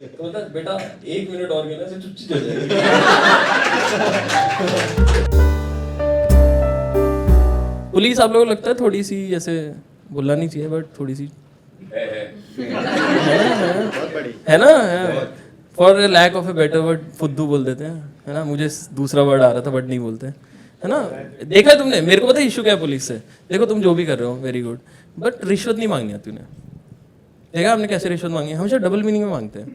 तो बता बेटा 1 मिनट और कहना से चुप हो जाएगी। पुलिस आप लोगों को लगता है थोड़ी सी ऐसे बोलना नहीं चाहिए बट थोड़ी सी है ना for lack of a better word फुद्दू बोल देते हैं है ना। मुझे दूसरा वर्ड आ रहा था बट नहीं बोलते है ना। देखा है तुमने, मेरे को पता है इशू क्या है पुलिस से। देखो तुम जो भी कर रहे हो वेरी गुड बट रिश्वत नहीं मांगनी आती उन्हें। देखा आपने कैसे रिश्वत मांगी, हमेशा डबल मीनिंग में मांगते हैं।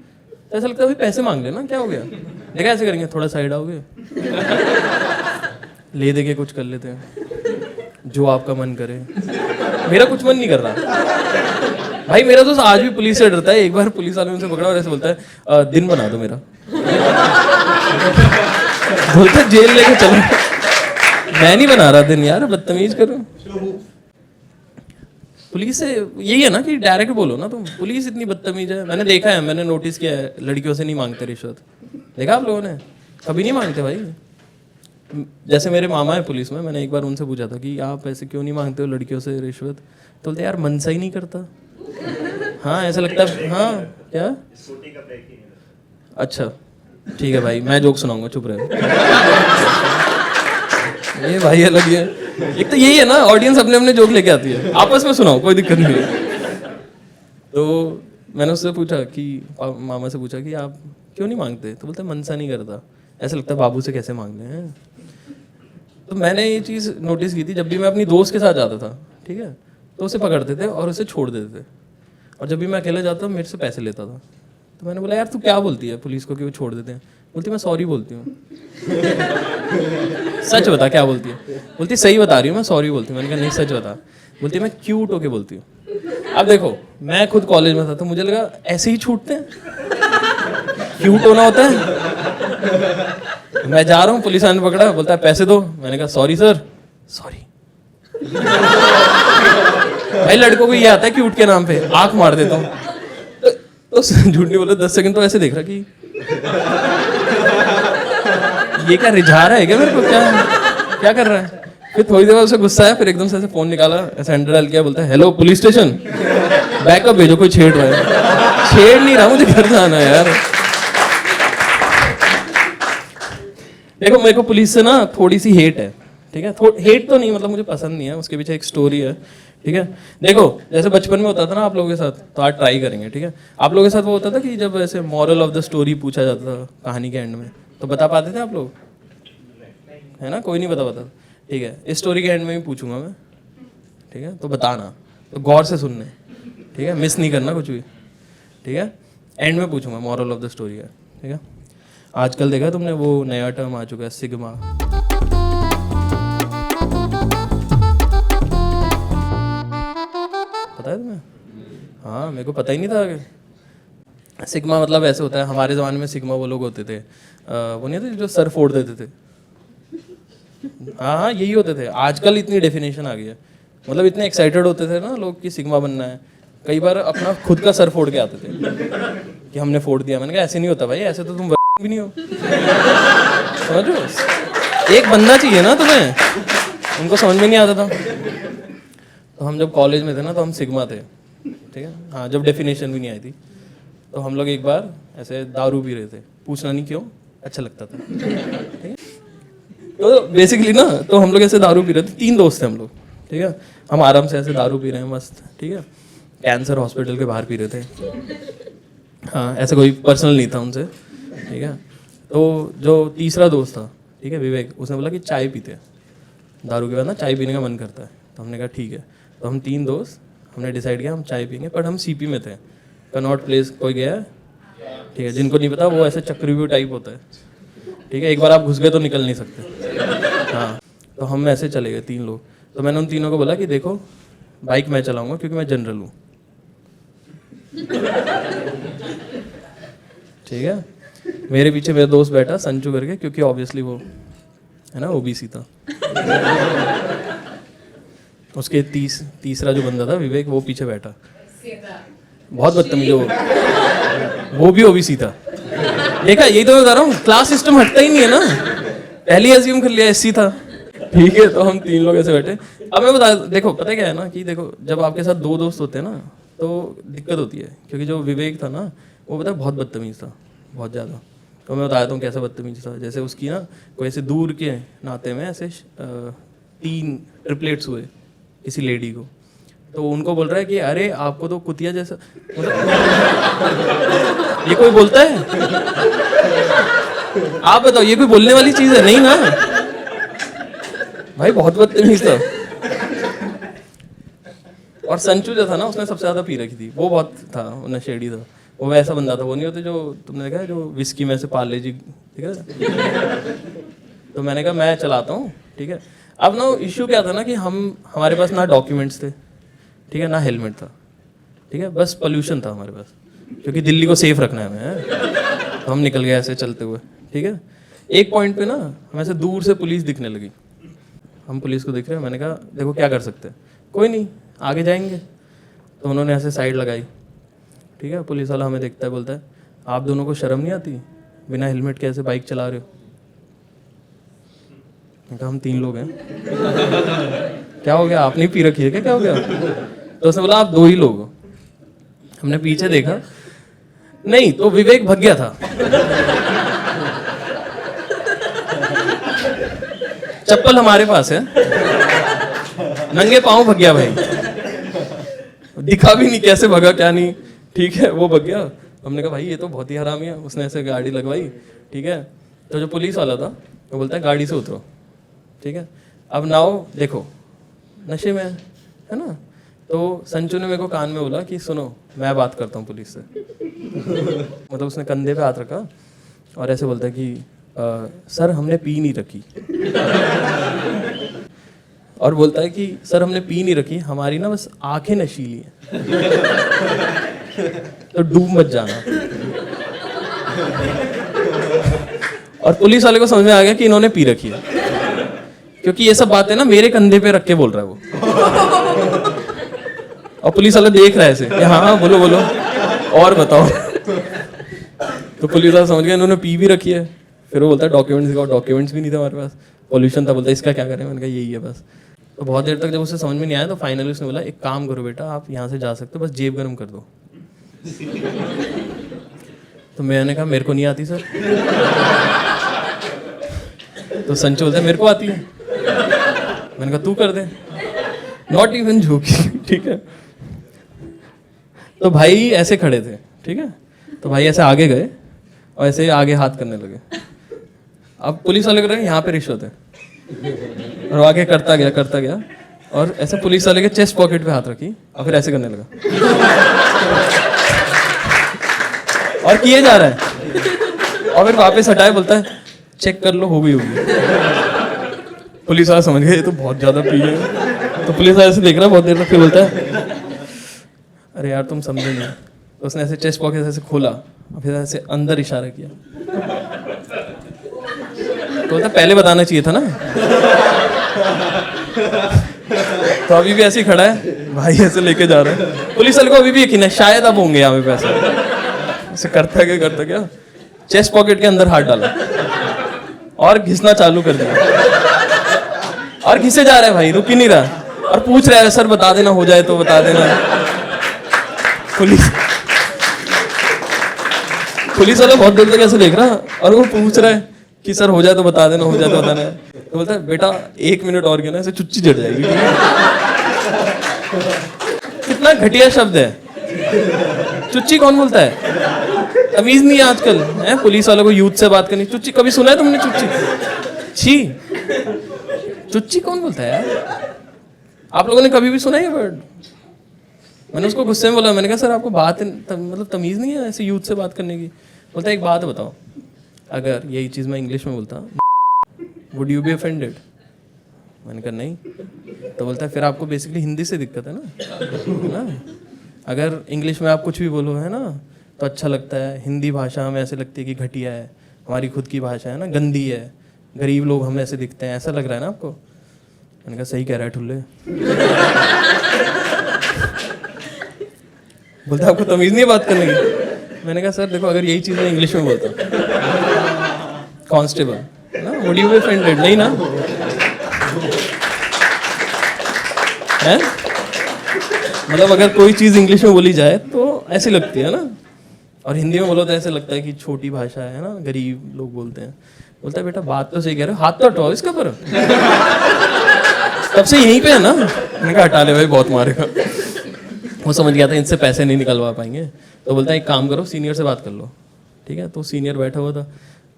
तो ऐसा लगता है अभी पैसे मांग लेना क्या हो गया। देखा ऐसे करेंगे थोड़ा साइड आओगे ले दे के कुछ कर लेते हैं जो आपका मन करे। मेरा कुछ मन नहीं कर रहा भाई। मेरा दोस्त आज भी पुलिस से डरता है। एक बार पुलिस वाले उनसे पकड़ा और ऐसे बोलता है दिन बना दो मेरा। बोलता है जेल लेके चलो। मैं नहीं बना रहा दिन यार, बदतमीज करो। पुलिस से यही है ना कि डायरेक्ट बोलो ना तुम। पुलिस इतनी बदतमीज है, मैंने देखा है, मैंने नोटिस किया है। लड़कियों से नहीं मांगते रिश्वत। देखा आप लोगों ने, कभी नहीं मांगते भाई। जैसे मेरे मामा है पुलिस में, मैंने एक बार उनसे पूछा था कि आप ऐसे क्यों नहीं मांगते हो लड़कियों से रिश्वत। तो बोलते यार मन सा ही नहीं करता। हाँ ऐसा लगता है। हाँ क्या, अच्छा ठीक है भाई मैं जोक सुनाऊंगा, चुप रहे। ये भाई अलग ही है। एक तो यही है ना, ऑडियंस अपने अपने जोक लेके आती है, आपस में सुनाओ कोई दिक्कत नहीं है। तो मैंने उससे पूछा कि मामा से पूछा कि आप क्यों नहीं मांगते। तो बोलते मन सा नहीं करता, ऐसा लगता है बाबू से कैसे मांग लें हैं। तो मैंने ये चीज़ नोटिस की थी, जब भी मैं अपनी दोस्त के साथ जाता था ठीक है तो उसे पकड़ते थे और उसे छोड़ देते थे। और जब भी मैं अकेले जाता मेरे से पैसे लेता था। तो मैंने बोला यार तू क्या बोलती है पुलिस को कि वो छोड़ देते हैं। बोलती मैं सॉरी बोलती हूँ। सच बता क्या बोलती है। बोलती सही बता रही हूँ मैं सॉरी बोलती हूँ। मैंने कहा नहीं सच बता। बोलती मैं क्यूट होके बोलती हूँ। अब देखो मैं खुद कॉलेज में था तो मुझे लगा ऐसे ही छूटते हैं, क्यूट होना होता है। मैं जा रहा हूँ, पुलिस वाले ने पकड़ा, बोलता है पैसे दो। मैंने कहा सॉरी सर। सॉरी भाई लड़कों को ये आता है क्यूट के नाम पे आंख मार देता हूँ। तो झूठ नहीं बोला 10 सेकंड तो ऐसे देख रहा कि ये क्या रिझा रहा है क्या मेरे को, क्या कर रहा है। फिर थोड़ी देर बाद उसे गुस्सा आया, फिर एकदम से ऐसे फोन निकाला, ऐसे अंडर डाल किया, बोलता है हेलो पुलिस स्टेशन बैकअप भेजो, कोई छेड़ रहा है। छेड़ नहीं रहा, मुझे घर जाना है यार। देखो मेरे को पुलिस से ना थोड़ी सी हेट है ठीक है। हेट तो नहीं, मतलब मुझे पसंद नहीं है, उसके पीछे एक स्टोरी है ठीक है। देखो जैसे बचपन में होता था ना आप लोगों के साथ, तो आज ट्राई करेंगे ठीक है। आप लोगों के साथ वो होता था कि जब ऐसे मॉरल ऑफ द स्टोरी पूछा जाता था कहानी के एंड में, तो बता पाते थे आप लोग, है ना। कोई नहीं बता पाता ठीक है। इस स्टोरी के एंड में भी पूछूंगा मैं ठीक है, तो बताना, तो गौर से सुनने ठीक है, मिस नहीं करना कुछ भी ठीक है। एंड में पूछूंगा मॉरल ऑफ द स्टोरी है ठीक है। आजकल देखा तुमने वो नया टर्म आ चुका है सिग्मा। पता है तुम्हें? हाँ मेरे को पता ही नहीं था। सिग्मा मतलब ऐसे होता है, हमारे ज़माने में सिग्मा वो लोग होते थे वो नहीं थे जो सर फोड़ देते थे। हाँ हाँ यही होते थे। आजकल इतनी डेफिनेशन आ गई है, मतलब इतने एक्साइटेड होते थे ना लोग कि सिग्मा बनना है। कई बार अपना खुद का सर फोड़ के आते थे कि हमने फोड़ दिया। मैंने कहा ऐसे नहीं होता भाई, ऐसे तो तुम भी नहीं हो। समझो, एक बंदा चाहिए ना तुम्हें। उनको समझ में नहीं आता था। तो हम जब कॉलेज में थे ना तो हम सिग्मा थे ठीक है। हाँ जब डेफिनेशन भी नहीं आई थी तो हम लोग एक बार ऐसे दारू पी रहे थे, पूछना नहीं क्यों, अच्छा लगता था ठीक है। तो बेसिकली ना तो हम लोग ऐसे दारू पी रहे थे, 3 दोस्त थे हम लोग ठीक है। हम आराम से ऐसे दारू पी रहे हैं मस्त ठीक है। कैंसर हॉस्पिटल के बाहर पी रहे थे। हाँ ऐसा कोई पर्सनल नहीं था उनसे ठीक है। तो जो तीसरा दोस्त था ठीक है विवेक, उसने बोला कि चाय पीते हैं, दारू के बाद ना चाय पीने का मन करता है। तो हमने कहा ठीक है। तो हम 3 दोस्त हमने डिसाइड किया हम चाय पीएंगे, पर हम सीपी में थे। कनॉट प्लेस कोई गया है ठीक है, जिनको नहीं पता वो ऐसे चक्रव्यूह टाइप होता है ठीक है। एक बार आप घुस गए तो निकल नहीं सकते। हाँ तो हम ऐसे चले गए 3 लोग। तो मैंने उन तीनों को बोला कि देखो बाइक मैं चलाऊंगा क्योंकि मैं जनरल हूँ ठीक है। मेरे पीछे मेरा दोस्त बैठा संजू करके, क्योंकि ऑब्वियसली वो है ना ओबीसी था। उसके तीसरा जो बंदा था विवेक, वो पीछे बैठा, बहुत बदतमीज वो भी ओबीसी था। देखा, यही तो मैं बता रहा हूँ, क्लास सिस्टम हटता ही नहीं है ना। पहले अज्यूम कर लिया एससी था ठीक है। तो हम 3 लोग ऐसे बैठे। अब मैं बता, देखो पता क्या है ना कि देखो जब आपके साथ 2 दोस्त होते हैं ना तो दिक्कत होती है, क्योंकि जो विवेक था ना वो पता है बहुत बदतमीज़ था, बहुत ज़्यादा। तो मैं बताया हूँ कैसा बदतमीज़ था। जैसे उसकी ना कोई ऐसे दूर के नाते में ऐसे 3 ट्रिपलेट्स हुए किसी लेडी को, तो उनको बोल रहा है कि अरे आपको तो कुतिया जैसा, मतलब ये कोई बोलता है? आप बताओ, ये कोई बोलने वाली चीज़ है? नहीं ना भाई, बहुत बदतमीज था। और संचू जो था ना, उसने सबसे ज़्यादा पी रखी थी, वो बहुत था नशेड़ी था। वो वैसा बंदा था, वो नहीं होते जो तुमने देखा है जो विस्की में से पार्ले जी, ठीक है। तो मैंने कहा मैं चलाता हूँ, ठीक है। अब ना इशू क्या था ना कि हमारे पास ना डॉक्यूमेंट्स थे, ठीक है, ना हेलमेट था, ठीक है, बस पोल्यूशन था हमारे पास, क्योंकि दिल्ली को सेफ रखना है हमें। तो हम निकल गए ऐसे चलते हुए, ठीक है। एक पॉइंट पे ना हमें से दूर से पुलिस दिखने लगी, हम पुलिस को दिख रहे हैं। मैंने कहा देखो क्या कर सकते हैं, कोई नहीं आगे जाएंगे। तो उन्होंने ऐसे साइड लगाई, ठीक है। पुलिस वाला हमें देखता है, बोलता है आप दोनों को शर्म नहीं आती, बिना हेलमेट के ऐसे बाइक चला रहे हो? मैंने कहा हम 3 लोग हैं। क्या हो गया, आपने पी रखी है क्या हो गया? तो उसने बोला आप 2 ही लोग हो। हमने पीछे देखा, नहीं तो विवेक भाग गया था। चप्पल हमारे पास है, नंगे पांव भाग गया भाई, दिखा भी नहीं कैसे भगा क्या नहीं, ठीक है, वो भाग गया। हमने कहा भाई ये तो बहुत ही हरामी है, उसने ऐसे गाड़ी लगवाई, ठीक है। तो जो पुलिस वाला था वो बोलता है गाड़ी से उतरो, ठीक है। अब नाव देखो नशे में है ना। तो संचू ने मेरे को कान में बोला कि सुनो मैं बात करता हूँ पुलिस से। मतलब उसने कंधे पे हाथ रखा और ऐसे बोलता है कि सर हमने पी नहीं रखी। और बोलता है कि सर हमने पी नहीं रखी, हमारी ना बस आंखें नशीली हैं। तो डूब मत जाना। और पुलिस वाले को समझ में आ गया कि इन्होंने पी रखी है, क्योंकि ये सब बातें ना मेरे कंधे पे रख के बोल रहा है वो। और पुलिस वाला देख रहा है ऐसे, हाँ हाँ बोलो बोलो और बताओ। तो पुलिस वाला समझ गया इन्होंने पी भी रखी है। फिर वो बोलता है डॉक्यूमेंट्स दिखाओ, डॉक्यूमेंट्स भी नहीं थे हमारे पास, पॉल्यूशन था। बोलता है इसका क्या करें? मैंने कहा यही है बस। तो बहुत देर तक जब उसे समझ में नहीं आया तो फाइनली उसने बोला एक काम करो बेटा, आप यहाँ से जा सकते हो, बस जेब गर्म कर दो। तो मैंने कहा मेरे को नहीं आती सर। तो संचू बोलता है मेरे को आती है। मैंने कहा तू कर दे, नॉट इवन जोकिंग, ठीक है। तो भाई ऐसे खड़े थे, ठीक है। तो भाई ऐसे आगे गए और ऐसे आगे हाथ करने लगे। अब पुलिस वाले कर रहे हैं यहाँ पे रिश्वत है, और आगे करता गया और ऐसे पुलिस वाले के चेस्ट पॉकेट पे हाथ रखी और फिर ऐसे करने लगा और किए जा रहा है। और फिर वापस हटाए, बोलता है चेक कर लो हो गई होगी। पुलिस वाला समझ गया ये तो बहुत ज्यादा पी है। तो पुलिस वाला ऐसे देख रहा बहुत देर तक, फिर बोलता है अरे यार तुम समझे नहीं। तो उसने ऐसे चेस्ट पॉकेट ऐसे खोला और फिर ऐसे अंदर इशारा किया। तो बोलता पहले बताना चाहिए था ना। तो अभी भी ऐसे ही खड़ा है भाई, ऐसे लेके जा रहा है। पुलिस वाले को अभी भी यकीन है शायद अब होंगे यहाँ पे पैसे। ऐसे करता क्या चेस्ट पॉकेट के अंदर हाथ डाला और घिसना चालू कर दिया। और घिसे जा रहा है भाई, रुक ही नहीं रहा। और पूछ रहा है सर बता देना, हो जाए तो बता देना। पुलिस वाला बहुत देर तक ऐसे देख रहा और वो पूछ रहा है कि सर हो जाए तो बता देना, हो जाए तो बताना है। तो बोलता है बेटा 1 मिनट और क्या ना, ऐसे चुच्ची जड़ जाएगी। कितना घटिया शब्द है, चुच्ची कौन बोलता है? तमीज नहीं है आजकल है पुलिस वालों को यूथ से बात करनी। चुच्ची कभी सुना है तुमने? चुच्ची छी, चुच्ची कौन बोलता है यार? आप लोगों ने कभी भी सुना है ये वर्ड? मैंने उसको गुस्से में बोला, मैंने कहा सर आपको बात मतलब तमीज नहीं है ऐसे यूथ से बात करने की? बोलता है एक बात बताओ, अगर यही चीज़ मैं इंग्लिश में बोलता वुड यू बी ऑफेंडेड? मैंने कहा नहीं। तो बोलता है फिर आपको बेसिकली हिंदी से दिक्कत है ना। अगर इंग्लिश में आप कुछ भी बोलो है ना तो अच्छा लगता है, हिंदी भाषा हमें ऐसे लगती है कि घटिया है, हमारी खुद की भाषा है ना गंदी है, गरीब लोग हमें ऐसे दिखते हैं, ऐसा लग रहा है ना आपको? मैंने कहा सही कह रहा है ठुल्ले। बोलता आपको तमीज नहीं है बात करने की? मैंने कहा सर देखो अगर यही चीज़ मैं इंग्लिश में बोलता कांस्टेबल ना, वुड यू बी ऑफेंडेड? नहीं ना है। मतलब अगर कोई चीज़ इंग्लिश में बोली जाए तो ऐसी लगती है ना, और हिंदी में बोलो तो ऐसे लगता है कि छोटी भाषा है ना, गरीब लोग बोलते हैं। बोलता है बेटा बात तो सही कह रहे हो, हाथ तो हटाओ इसके ऊपर। तब से यहीं पे है ना। मैंने कहा हटा ले भाई, बहुत मारेगा। वो समझ गया था इनसे पैसे नहीं निकलवा पाएंगे, तो बोलता है एक काम करो, सीनियर से बात कर लो। ठीक है, तो सीनियर बैठा हुआ था,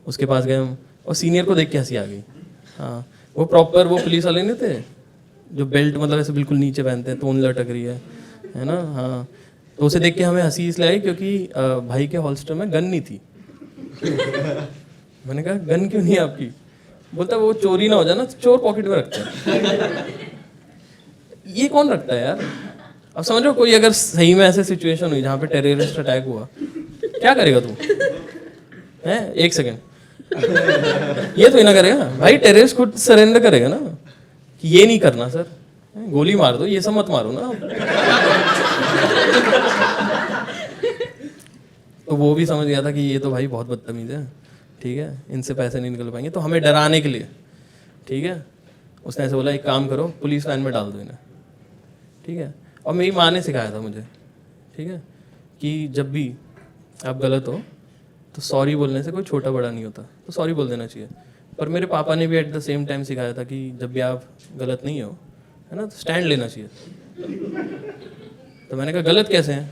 उसके पास गए हम, और सीनियर को देख के हंसी आ गई। हाँ, वो प्रॉपर वो पुलिस वाले नहीं थे जो बेल्ट मतलब ऐसे बिल्कुल नीचे पहनते हैं, तोन लटक रही है ना। हाँ, तो उसे देख के हमें हंसी इसलिए आई क्योंकि भाई के हॉल्स्टर में गन नहीं थी। मैंने कहा गन क्यों नहीं है आपकी? बोलता वो चोरी ना हो जाए ना, तो चोर पॉकेट में रखता है। ये कौन रखता है यार? अब समझो कोई अगर सही में ऐसे सिचुएशन हुई जहाँ पे टेररिस्ट अटैक हुआ, क्या करेगा तू? हैं, एक सेकंड, ये तो ही ना करेगा भाई, टेररिस्ट खुद सरेंडर करेगा ना कि ये नहीं करना सर, गोली मार दो, ये सब मत मारो ना। तो वो भी समझ गया था कि ये तो भाई बहुत बदतमीज है, ठीक है, इनसे पैसे नहीं निकल पाएंगे। तो हमें डराने के लिए, ठीक है, उसने ऐसे बोला एक काम करो, पुलिस वैन में डाल दो इन्हें। ठीक है, और मेरी माँ ने सिखाया था मुझे, ठीक है, कि जब भी आप गलत हो तो सॉरी बोलने से कोई छोटा बड़ा नहीं होता, तो सॉरी बोल देना चाहिए। पर मेरे पापा ने भी एट द सेम टाइम सिखाया था कि जब भी आप गलत नहीं हो, है ना, तो स्टैंड लेना चाहिए। तो मैंने कहा गलत कैसे हैं?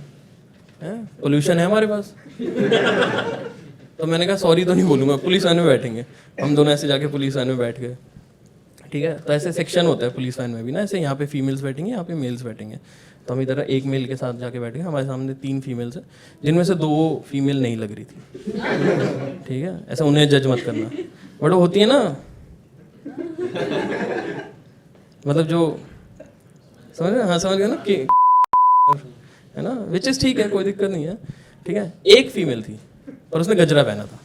पोल्यूशन है हमारे पास। तो मैंने कहा सॉरी तो नहीं बोलूँगा, पुलिस वैन में बैठेंगे। हम दोनों ऐसे जाके पुलिस वैन में बैठ गए। ठीक है, तो ऐसे सेक्शन होता है पुलिस वैन में भी ना, ऐसे यहाँ पे फीमेल्स बैठेंगे, यहाँ पे मेल्स बैठेंगे। तो हम इधर एक मेल के साथ जाके बैठ गए, हमारे सामने 3 फीमेल्स हैं जिनमें से 2 फीमेल नहीं लग रही थी। ठीक है, ऐसा उन्हें जज मत करना, बट वो होती है ना, मतलब जो समझ रहे? हाँ समझ गए ना कि है ना, विच इज ठीक है, कोई दिक्कत नहीं है। ठीक है, एक फीमेल थी पर उसने गजरा पहना था।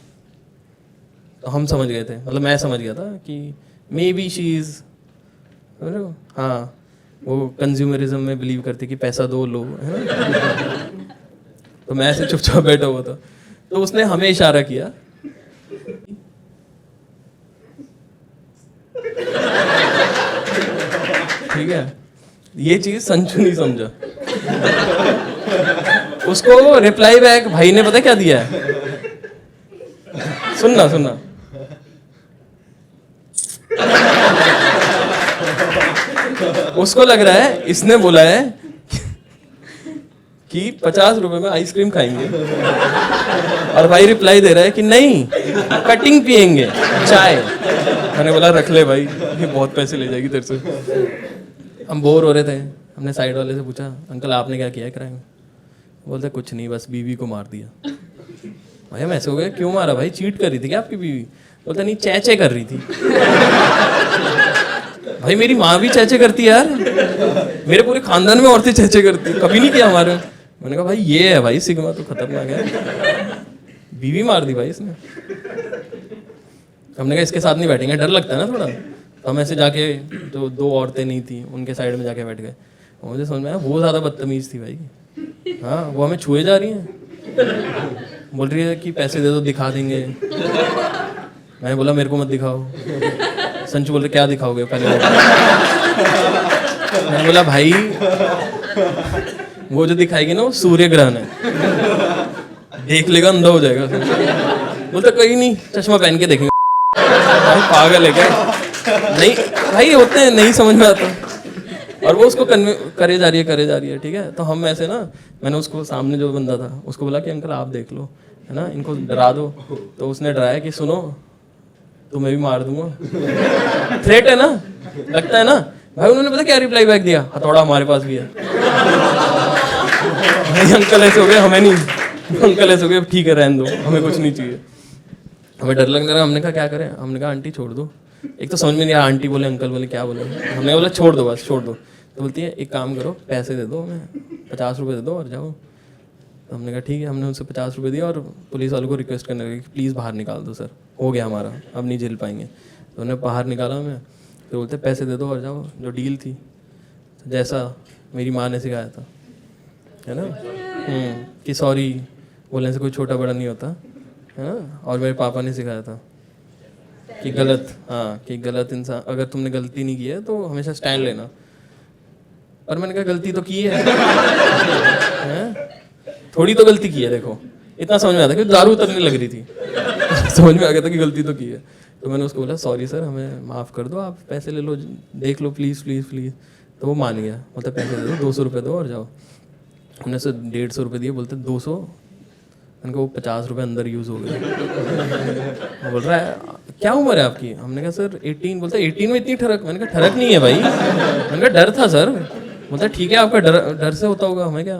तो हम समझ गए थे, मतलब मैं समझ गया था कि मे बी शी इज, समझ रहे हो? हाँ, वो कंज्यूमरिज्म में बिलीव करती कि पैसा दो लो, है ना। तो मैं ऐसे चुपचाप बैठा हुआ था, तो उसने हमें इशारा किया। ठीक है, ये चीज संचू नहीं समझा। उसको रिप्लाई बैक भाई ने पता क्या दिया है? सुनना सुनना, उसको लग रहा है इसने बोला है कि 50 रुपए में आइसक्रीम खाएंगे, और भाई रिप्लाई दे रहा है कि नहीं, कटिंग पियेंगे, चाय। मैंने बोला रख ले भाई, ये बहुत पैसे ले जाएगी तेरे से। हम बोर हो रहे थे, हमने साइड वाले से पूछा अंकल आपने क्या किया है क्राइम? बोलते कुछ नहीं, बस बीवी को मार दिया। भाई हम ऐसे हो गए, क्यों मारा भाई, चीट कर रही थी क्या आपकी बीवी? बोलता नहीं, चैचे कर रही थी। भाई मेरी माँ भी चैचे करती है यार, मेरे पूरे खानदान में औरतें चैचे करती, कभी नहीं किया हमारे। मैंने कहा भाई ये है भाई सिग्मा, तो खतरनाक है, बीवी मार दी भाई इसने। हमने कहा इसके साथ नहीं बैठेंगे, डर लगता है ना थोड़ा। तो हम ऐसे जाके, जो 2 औरतें नहीं थी उनके साइड में जाके बैठ गए। मुझे समझ में आया वो ज़्यादा बदतमीज थी भाई। हाँ, वो हमें छुए जा रही हैं, बोल रही है कि पैसे दे दो दिखा देंगे। मैंने बोला मेरे को मत दिखाओ। संचू बोल रहे क्या दिखाओगे पहले? मैंने बोला भाई वो जो दिखाएगी ना वो सूर्य ग्रहण है, देख लेगा अंधा हो जाएगा। बोलता कोई नहीं, चश्मा पहन के देखेंगे। भाई पागल है क्या? नहीं भाई होते हैं, नहीं समझ में आता। और वो उसको करे जा रही है। ठीक है, तो हम ऐसे ना, मैंने उसको सामने जो बंदा था उसको बोला कि अंकल आप देख लो, है ना, इनको डरा दो। तो उसने डराया कि सुनो तुम्हें भी मार दूंगा। थ्रेट है ना, लगता है ना भाई। उन्होंने पता क्या रिप्लाई बैक दिया? हथौड़ा हमारे पास भी है। भाई अंकल ऐसे हो गए, हमें नहीं। अंकल ऐसे हो गए ठीक है रहने दो, हमें कुछ नहीं चाहिए। हमें डर लगने लगा, हमने कहा क्या करें? हमने कहा आंटी छोड़ दो। एक तो समझ में नहीं आया आंटी बोले अंकल बोले क्या बोले। हमने बोला छोड़ दो बस, छोड़ दो। तो बोलती है एक काम करो, पैसे दे दो हमें, 50 रुपये दे दो और जाओ। तो हमने कहा ठीक है, हमने उनसे 50 रुपये दिए और पुलिस वालों को रिक्वेस्ट करने लगे कि प्लीज़ बाहर निकाल दो सर, हो गया हमारा, अब नहीं झेल पाएंगे। तो उन्होंने बाहर निकाला हमें, तो बोलते पैसे दे दो और जाओ। जो डील थी, तो जैसा मेरी माँ ने सिखाया था, है ना, कि सॉरी बोलने से कोई छोटा बड़ा नहीं होता, है ना। और मेरे पापा ने सिखाया था कि गलत, हाँ, कि गलत इंसान, अगर तुमने गलती नहीं की है तो हमेशा स्टैंड लेना। पर मैंने कहा गलती तो की है, थोड़ी तो गलती की है, देखो इतना समझ में आता कि दारू उतरने लग रही थी। समझ में आ गया था कि गलती तो की है। तो मैंने उसको बोला सॉरी सर, हमें माफ़ कर दो, आप पैसे ले लो, देख लो प्लीज़ प्लीज़ प्लीज़। तो वो मान गया, बोलते पैसे दे दो, 200 रुपये दो और जाओ। हमने उसे 150 रुपये दिए, बोलते 200। मैंने कहा वो 50 रुपये अंदर यूज़ हो गए। वो बोल रहा है क्या उम्र है आपकी? हमने कहा सर 18। बोलता 18 में इतनी ठरक? मैंने कहा ठरक नहीं है भाई, मैंने कहा डर था सर। बोलता ठीक है आपका डर से होता होगा, हमें क्या।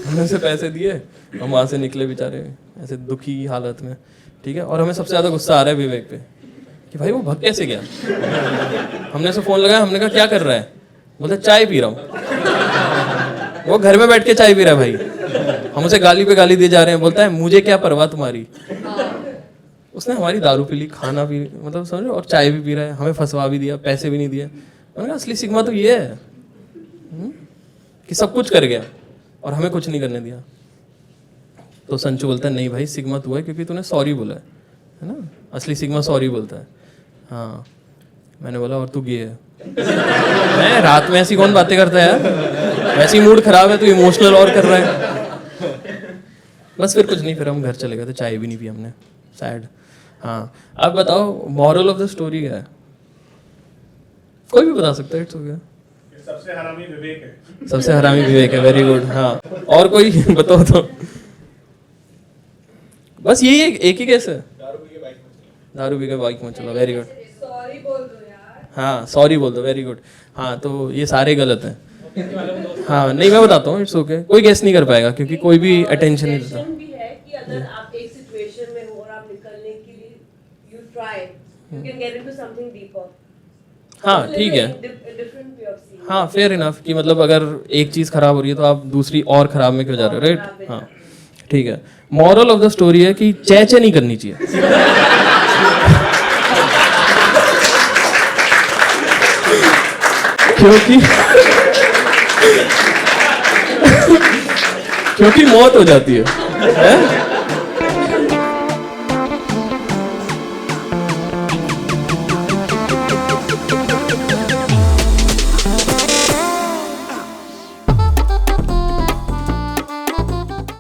हमने उसे पैसे दिए, हम वहाँ से निकले बेचारे ऐसे दुखी हालत में, ठीक है। और हमें सबसे ज़्यादा गुस्सा आ रहा है विवेक पे कि भाई वो भाग कैसे गया। हमने उसे फ़ोन लगाया, हमने कहा क्या कर रहा है? बोलता चाय पी रहा हूँ। वो घर में बैठ के चाय पी रहा है भाई, हम उसे गाली पे गाली दिए जा रहे हैं। बोलता है मुझे क्या परवाह तुम्हारी। उसने हमारी दारू पी ली, खाना भी मतलब समझो, और चाय भी पी रहा है, हमें फंसवा भी दिया, पैसे भी नहीं दिए। मैंने कहा असली सिग्मा तो ये है कि सब कुछ कर गया और हमें कुछ नहीं करने दिया। तो संचू बोलता है नहीं भाई सिग्मा तू है क्योंकि तूने सॉरी बोला है ना, असली सिग्मा सॉरी बोलता है। हाँ मैंने बोला और तू गे है। मैं रात में ऐसी कौन बातें करता है यार, वैसे ही मूड खराब है तो इमोशनल और कर रहा है। बस फिर कुछ नहीं, फिर हम घर चले गए थे, चाय भी नहीं पी हमने, सैड। हाँ अब बताओ मॉरल ऑफ द स्टोरी क्या है? कोई भी बता सकता है, इट्स ओके। सबसे हरामी विवेक है। सबसे हरामी विवेक है, वेरी गुड। हाँ और कोई बताओ तो। बस यही एक ही केस है, दारू पी के बाइक में चलो, वेरी गुड। सॉरी बोल दो यार। हाँ सॉरी बोल दो, वेरी गुड। हाँ तो ये सारे गलत हैं। हाँ नहीं मैं बताता हूँ, इट्स ओके। कोई गेस नहीं कर पाएगा क्योंकि कोई भी अटेंशन नहीं देता। भी है कि अगर आप एक सिचुएशन में हो और आप निकलने के लिए you try, you can get into something deeper. हाँ ठीक है, डिफरेंट वे ऑफ सीइंग। हाँ फेयर इनफ कि मतलब अगर एक चीज़ खराब हो रही है तो आप दूसरी और खराब में क्यों जा रहे हो, राइट। हाँ ठीक है। मॉरल ऑफ द स्टोरी है कि चैचे नहीं करनी चाहिए। क्योंकि मौत हो जाती है?